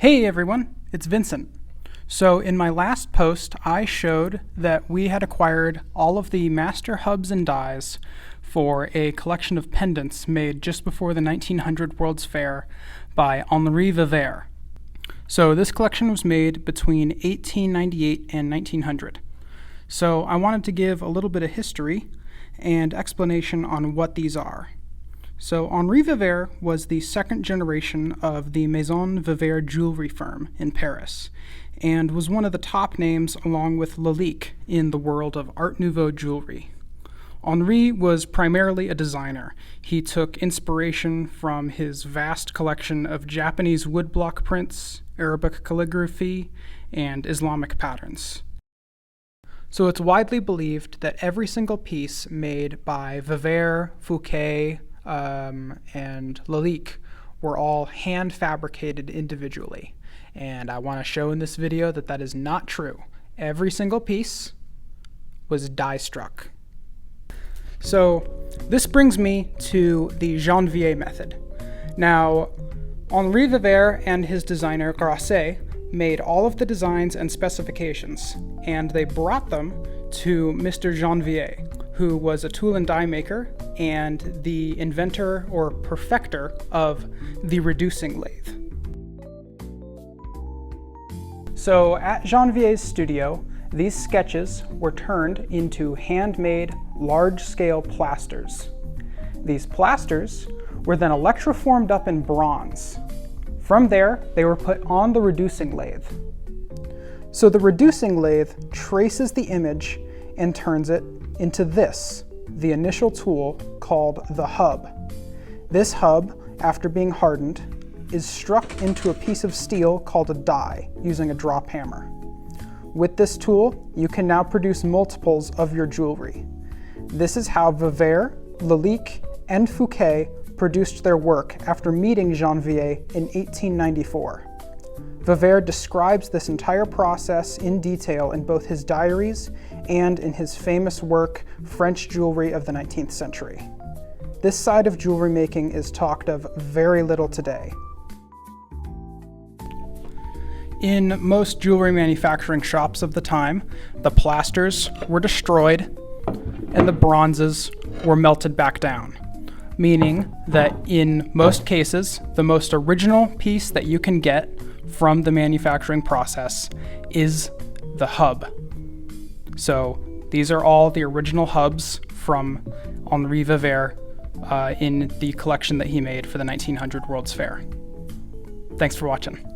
Hey everyone, it's Vincent. So in my last post, I showed that we had acquired all of the master hubs and dies for a collection of pendants made just before the 1900 World's Fair by Henri Vever. So this collection was made between 1898 and 1900. So I wanted to give a little bit of history and explanation on what these are. So Henri Vever was the second generation of the Maison Vever jewelry firm in Paris, and was one of the top names along with Lalique in the world of Art Nouveau jewelry. Henri was primarily a designer. He took inspiration from his vast collection of Japanese woodblock prints, Arabic calligraphy, and Islamic patterns. So it's widely believed that every single piece made by Vever, Fouquet, and Lalique were all hand fabricated individually. And I want to show in this video that that is not true. Every single piece was die struck. So this brings me to the Janvier method. Now, Henri Vever and his designer Grasset made all of the designs and specifications, and they brought them to Mr. Janvier, who was a tool and die maker and the inventor or perfecter of the reducing lathe. So at Janvier's studio, these sketches were turned into handmade large-scale plasters. These plasters were then electroformed up in bronze. From there, they were put on the reducing lathe. So the reducing lathe traces the image and turns it into this, the initial tool called the hub. This hub, after being hardened, is struck into a piece of steel called a die using a drop hammer. With this tool, you can now produce multiples of your jewelry. This is how Vever, Lalique, and Fouquet produced their work after meeting Janvier in 1894. Vever describes this entire process in detail in both his diaries and in his famous work, French Jewelry of the 19th Century. This side of jewelry making is talked of very little today. In most jewelry manufacturing shops of the time, the plasters were destroyed and the bronzes were melted back down, meaning that in most cases, the most original piece that you can get from the manufacturing process is the hub. So these are all the original hubs from Henri Vever in the collection that he made for the 1900 World's Fair. Thanks for watching.